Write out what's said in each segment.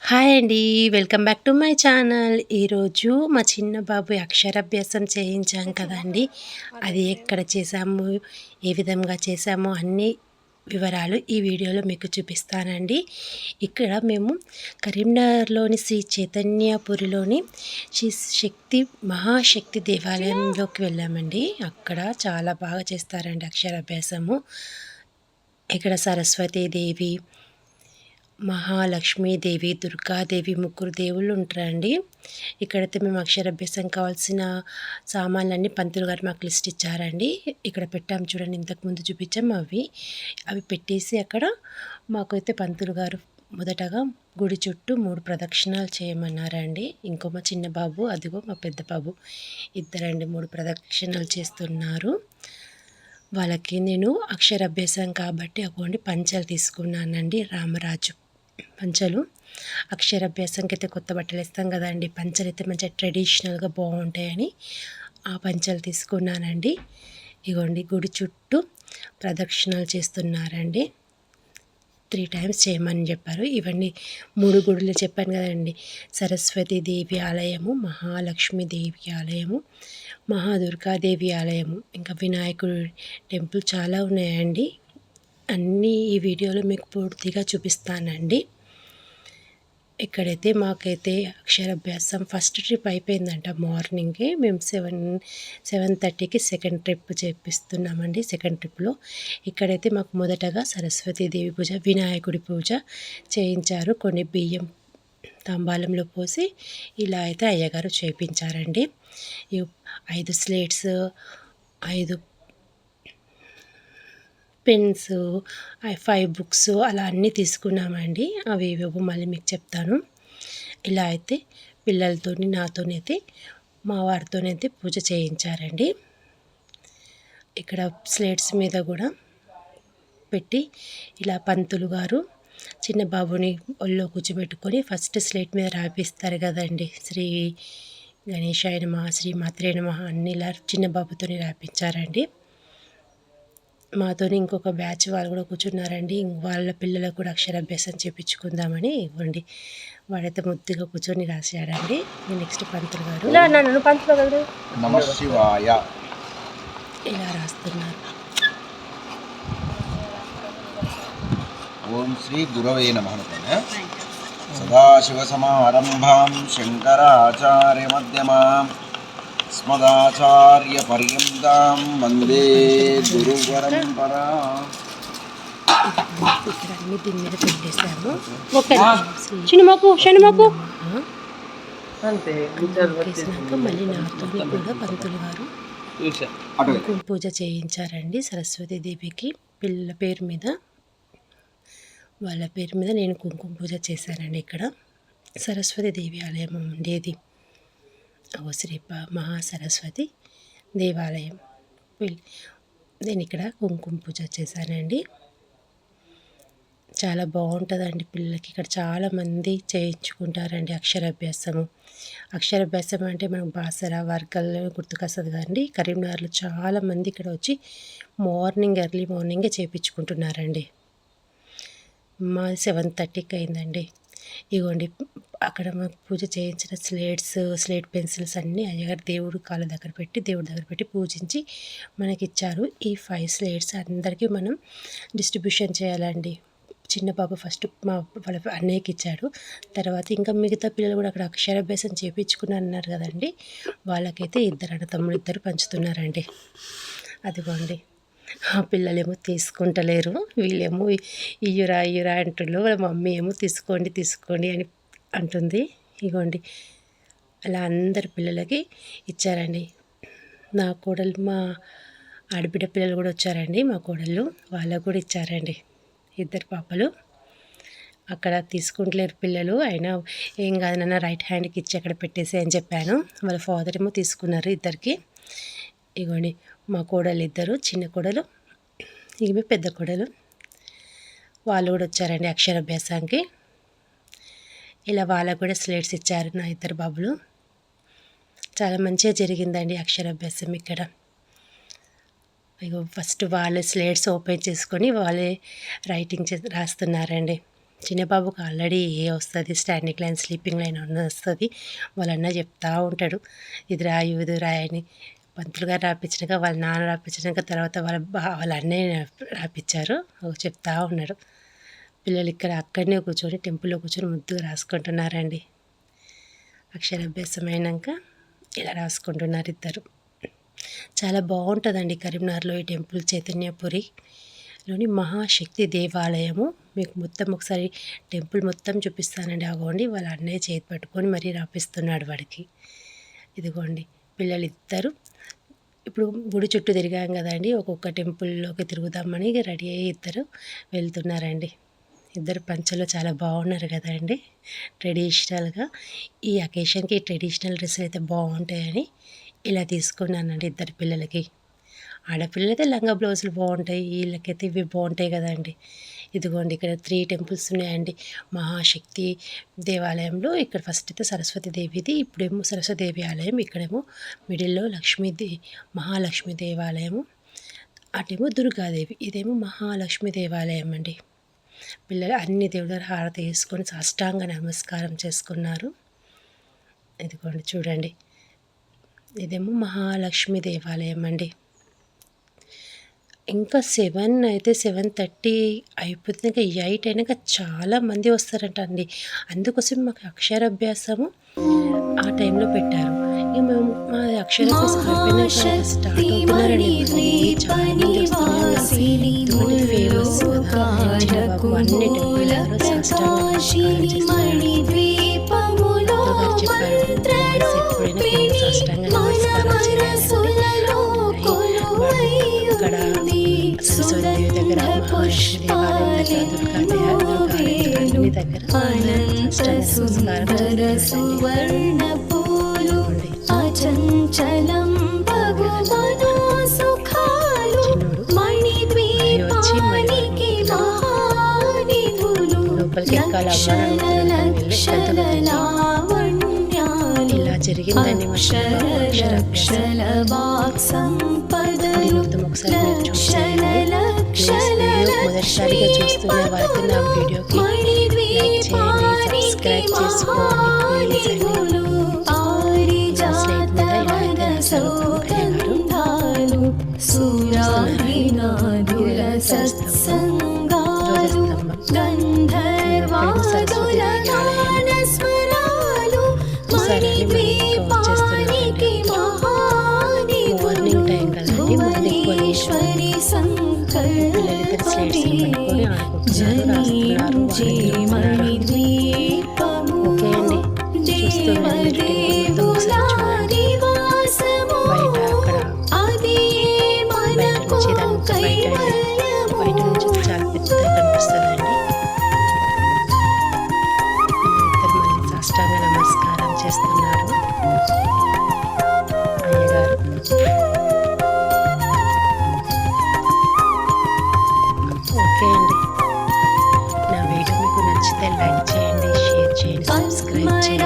Hi అండి. Welcome back to my channel. ఈరోజు మా చిన్న బాబు అక్షరాభ్యాసం చేయించాం కదండి. అది ఎక్కడ చేశాము, ఏ విధంగా చేశామో అన్ని వివరాలు ఈ వీడియోలో మీకు చూపిస్తానండి. ఇక్కడ మేము కరీంనగర్లోని శ్రీ చైతన్యపురిలోని శ్రీ శక్తి మహాశక్తి దేవాలయంలోకి వెళ్ళామండి. అక్కడ చాలా బాగా చేస్తారండి అక్షరాభ్యాసము. ఇక్కడ సరస్వతీదేవి, మహాలక్ష్మీదేవి, దుర్గాదేవి ముగ్గురు దేవుళ్ళు ఉంటారండి. ఇక్కడైతే మేము అక్షరాభ్యాసం కావాల్సిన సామాన్లన్నీ పంతులు గారు మాకు లిస్ట్ ఇచ్చారండి. ఇక్కడ పెట్టాము చూడండి, ఇంతకుముందు చూపించాము అవి పెట్టేసి అక్కడ మాకైతే పంతులు గారు మొదటగా గుడి చుట్టూ 3 ప్రదక్షిణాలు చేయమన్నారండి. ఇంకో మా చిన్న బాబు, అదిగో మా పెద్ద బాబు, ఇద్దరండి 3 ప్రదక్షిణాలు చేస్తున్నారు. వాళ్ళకి నేను అక్షరాభ్యాసం కాబట్టి అటువంటి పంచలు తీసుకున్నానండి. రామరాజు పంచలు. అక్షరాభ్యాసంకి అయితే కొత్త బట్టలు ఇస్తాం కదండి, పంచలు అయితే మంచిగా ట్రెడిషనల్గా బాగుంటాయని ఆ పంచలు తీసుకున్నానండి. ఇగోండి గుడి చుట్టూ ప్రదక్షిణాలు చేస్తున్నారండి. 3 టైమ్స్ చేయమని చెప్పారు. ఇవన్నీ 3 గుడులు చెప్పాను కదండి. సరస్వతీదేవి ఆలయము, మహాలక్ష్మీదేవి ఆలయము, మహాదుర్గాదేవి ఆలయము, ఇంకా వినాయకుడి టెంపుల్ చాలా ఉన్నాయండి. అన్నీ ఈ వీడియోలో మీకు పూర్తిగా చూపిస్తానండి. ఇక్కడైతే మాకైతే అక్షరాభ్యాసం ఫస్ట్ ట్రిప్ అయిపోయిందంట మార్నింగే. మేము 7:30కి సెకండ్ ట్రిప్ చేపిస్తున్నామండి. సెకండ్ ట్రిప్లో ఇక్కడైతే మాకు మొదటగా సరస్వతీదేవి పూజ, వినాయకుడి పూజ చేయించారు. కొన్ని బియ్యం తాంబాలంలో పోసి ఇలా అయితే అయ్యగారు చేయించారండి. 5 స్లేట్స్, 5 పెన్స్, 5 బుక్స్ అలా అన్నీ తీసుకున్నామండి. అవి ఏవేవో మళ్ళీ మీకు చెప్తాను. ఇలా అయితే పిల్లలతోని, నాతోనైతే, మా వారితోనైతే పూజ చేయించారండి. ఇక్కడ స్లేట్స్ మీద కూడా పెట్టి ఇలా పంతులు గారు చిన్న బాబుని ఒళ్ళో కూర్చోబెట్టుకొని ఫస్ట్ స్లేట్ మీద రాపిస్తారు కదండి. శ్రీ గణేశాయ నమః, శ్రీ మాత్రే నమః అన్ని ఇలా చిన్న బాబుతోని రాపించారండి. మాతోని ఇంకొక బ్యాచ్ వాళ్ళు కూడా కూర్చున్నారండి. వాళ్ళ పిల్లలకు కూడా అక్షరాభ్యాసం చేయించుకుందామని. ఇవ్వండి, వాడైతే ముద్దుగా కూర్చొని రాశాడండి. నెక్స్ట్ పంతులు గారు నమః శివాయ ఇలా రాస్తున్నారు. ఓం శ్రీ గురవే నమః. సదాశివసమారంభాం శంకరాచార్యమధ్యమాం అస్మదాచార్యపర్యంతం వందే గురుపరంపరా. ఇక్కడ అన్ని దీని మీద పెట్టేశాము. వేసినాక మళ్ళీ నాతో కూడా పంతులు గారు కుంకుమ పూజ చేయించారండి. సరస్వతీదేవికి పిల్లల పేరు మీద, వాళ్ళ పేరు మీద నేను కుంకుమ పూజ చేశానండి. ఇక్కడ సరస్వతీదేవి ఆలయం ఉండేది. శ్రీ మహాసరస్వతి దేవాలయం. నేను ఇక్కడ కుంకుమ పూజ చేశానండి. చాలా బాగుంటుందండి పిల్లలకి. ఇక్కడ చాలామంది చేయించుకుంటారండి అక్షరాభ్యాసము. అక్షరాభ్యాసం అంటే మనకు బాసర, వర్గల్లో గుర్తుకొస్తుంది కదండి. కరీంనగర్లో చాలామంది ఇక్కడ వచ్చి ఎర్లీ మార్నింగే చేయించుకుంటున్నారండి. మాది 7:30కి అయిందండి. ఇగోండి అక్కడ మాకు పూజ చేయించిన స్లేట్ పెన్సిల్స్ అన్నీ అయ్యగారు దేవుడి కాళ్ళ దగ్గర పెట్టి, దేవుడి దగ్గర పెట్టి పూజించి మనకి ఇచ్చారు. ఈ 5 స్లేట్స్ అందరికీ మనం డిస్ట్రిబ్యూషన్ చేయాలండి. చిన్న బాబు ఫస్ట్ వాళ్ళ అన్నయ్యకి ఇచ్చాడు. తర్వాత ఇంకా మిగతా పిల్లలు కూడా అక్కడ అక్షరాభ్యాసం చేయించుకున్నారు అన్నారు కదండి, వాళ్ళకైతే 2 అన్నతమ్ములు పంచుతున్నారండి. అదిగోండి, ఆ పిల్లలేమో తీసుకుంటలేరు, వీళ్ళేమో ఇయ్యురా అంటున్నారు. వాళ్ళ మమ్మీ ఏమో తీసుకోండి అని అంటుంది. ఇగోండి అలా అందరి పిల్లలకి ఇచ్చారండి. నా కోడలు, మా ఆడబిడ్డ పిల్లలు కూడా వచ్చారండి. మా కోడళ్ళు వాళ్ళకు కూడా ఇచ్చారండి. 2 పాపలు. అక్కడ తీసుకుంటలేరు పిల్లలు, అయినా ఏం కాదు నాన్న రైట్ హ్యాండ్కి ఇచ్చి అక్కడ పెట్టేసి అని చెప్పాను. వాళ్ళ ఫాదర్ ఏమో తీసుకున్నారు 2కి. ఇగోండి మా కోడలు 2, చిన్న కోడలు, ఈమె పెద్ద కోడలు, వాళ్ళు కూడా వచ్చారండి అక్షరాభ్యాసానికి. ఇలా వాళ్ళకు కూడా స్లేట్స్ ఇచ్చారు నా 2 బాబులు. చాలా మంచిగా జరిగిందండి అక్షరాభ్యాసం ఇక్కడ. ఇగో ఫస్ట్ వాళ్ళే స్లేట్స్ ఓపెన్ చేసుకొని వాళ్ళే రాస్తున్నారండి. చిన్న బాబుకి ఆల్రెడీ వస్తుంది, స్టాండింగ్ లైన్ స్లీపింగ్ లైన్ అన్న వస్తుంది. వాళ్ళ అన్న చెప్తా ఉంటాడు ఇది రాయి ఇది రాయని. పంతులు గారు రాపించినాక వాళ్ళ నాన్న రాపించినాక తర్వాత వాళ్ళ అన్నయ్య రాపించారు, చెప్తా ఉన్నాడు. పిల్లలు ఇక్కడ అక్కడనే కూర్చొని టెంపుల్లో కూర్చొని ముద్దుగా రాసుకుంటున్నారండి. అక్షరాభ్యాసం అయినాక ఇలా రాసుకుంటున్నారు ఇద్దరు. చాలా బాగుంటుందండి కరీంనగర్లో ఈ టెంపుల్. చైతన్యపురిలోని మహాశక్తి దేవాలయము. మీకు మొత్తం ఒకసారి టెంపుల్ మొత్తం చూపిస్తానండి. అగోండి వాళ్ళ అన్నయ్య చేతి పట్టుకొని మరీ రాపిస్తున్నాడు వాడికి. ఇదిగోండి పిల్లలు ఇద్దరు ఇప్పుడు గుడి చుట్టూ తిరిగాం కదండి, ఒక్కొక్క టెంపుల్లోకి తిరుగుదామని రెడీ అయ్యి ఇద్దరు వెళ్తున్నారండి. ఇద్దరు పంచలో చాలా బాగున్నారు కదండి ట్రెడిషనల్గా. ఈ అకేషన్కి ట్రెడిషనల్ డ్రెస్సులు అయితే బాగుంటాయని ఇలా తీసుకున్నానండి ఇద్దరు పిల్లలకి. ఆడపిల్లలైతే లంగా బ్లౌజులు బాగుంటాయి, వీళ్ళకైతే ఇవి బాగుంటాయి కదండి. ఇదిగోండి ఇక్కడ 3 టెంపుల్స్ ఉన్నాయండి మహాశక్తి దేవాలయంలో. ఇక్కడ ఫస్ట్ అయితే సరస్వతీదేవిది, ఇప్పుడేమో సరస్వతీదేవి ఆలయం, ఇక్కడేమో మిడిల్లో మహాలక్ష్మి దేవాలయము, అటేమో దుర్గాదేవి, ఇదేమో మహాలక్ష్మి దేవాలయం అండి. పిల్లలు అన్ని దేవుడు హారతి వేసుకొని సాష్టాంగ నమస్కారం చేసుకున్నారు. ఇదిగోండి చూడండి, ఇదేమో మహాలక్ష్మి దేవాలయం అండి. ఇంకా 7:30 అయిపోతుంది, ఇంకా 8 అయినాక చాలా మంది వస్తారంట అండి. అందుకోసం మాకు అక్షరాభ్యాసము ఆ టైంలో పెట్టారు. ఇక మేము మా అక్షరాభ్యాసం అయిపోయినాక స్టార్ట్ అవుతున్నారండి. చాలా మంది వస్తున్నారు, ఫేమస్ చిన్నబాబు అన్ని టెంపుల్లో సాష్టాంగ నమస్కారం చేస్తున్నారు. చెప్పారు ఎప్పుడైనా సాష్టాంగ నమస్కారం చేయాలి. ఇక్కడ సరస్వతి దగ్గర మహాలక్ష్మి దేవాలయం దగ్గర లోపలికి ఎక్కాలి ఇలా జరిగిందండి మా మొదటిసారిగా చూస్తున్న వారికి నా వీడియోకి లైక్ చేయండి, సబ్స్క్రైబ్ చేసుకోండి ప్లీజ్ మార్నింగ్ టైం కదండి, మార్నింగ్ పిల్లలిద్దరు స్లేట్స్ పట్టుకొని ఆడుకుంటున్నారు, ఓకే అండి. చూస్తున్నాను బయట అక్కడ బయట నుంచి చాలా పెద్దగా కనిపిస్తుందండి. ఇద్దరు మళ్ళీ సాష్టాంగ నమస్కారం చేస్తున్నారు అయ్యగారు. ఓకే అండి, నా వీడియో మీకు నచ్చితే లైక్ చేయండి, షేర్ చేయండి, సబ్స్క్రైబ్ చేయండి.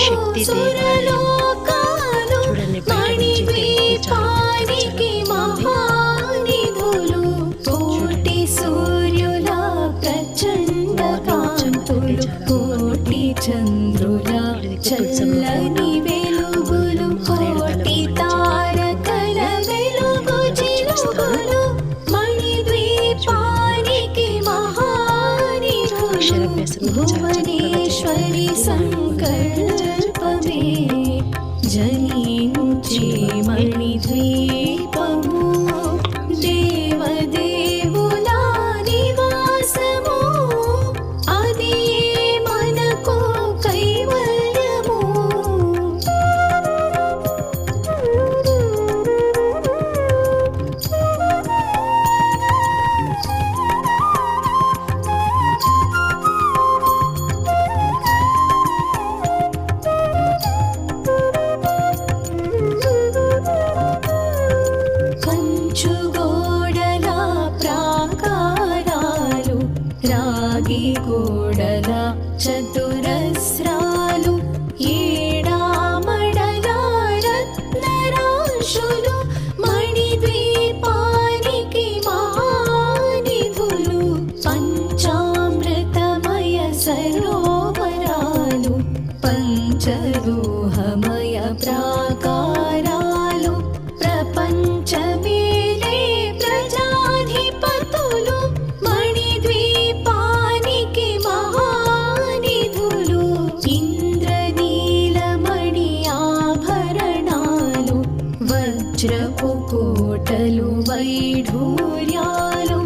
శక్తి దేవాలయం చూడండి, బయట నుంచి చంద్రుల చల్లని వెలుగులు కోటి తారకల వెలుగు చిలుకలు మణిద్వీపానికి మహానిధులు భువనేశ్వరి సంకల్పమే జనించే మణిద్వీపము దేవదేవు కోటి కోడల చతురస్రాలు ఏడామడల రత్నరాశులు మణిద్వీపానికి మహానిధులు పంచామృతమయ సరోవరాలు పంచలోహమయ ప్రాకారాలు ప్రపంచమేలే ప్రజాధిపతులు మణిద్వీపానికి మహానిధులు ఇంద్రనీలమణి ఆభరణాలు వజ్రపు కోటలు వైఢూర్యాలు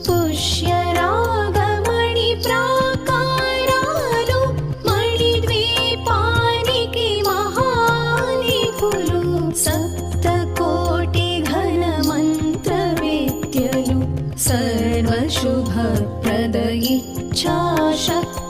పుష్యరాగమణి ప్రాకారాలు మణిద్వీపానికి మహానిధులు సప్తకోటి ఘన మంత్ర విద్యలు సర్వశుభప్రద ఇచ్ఛాశక్తి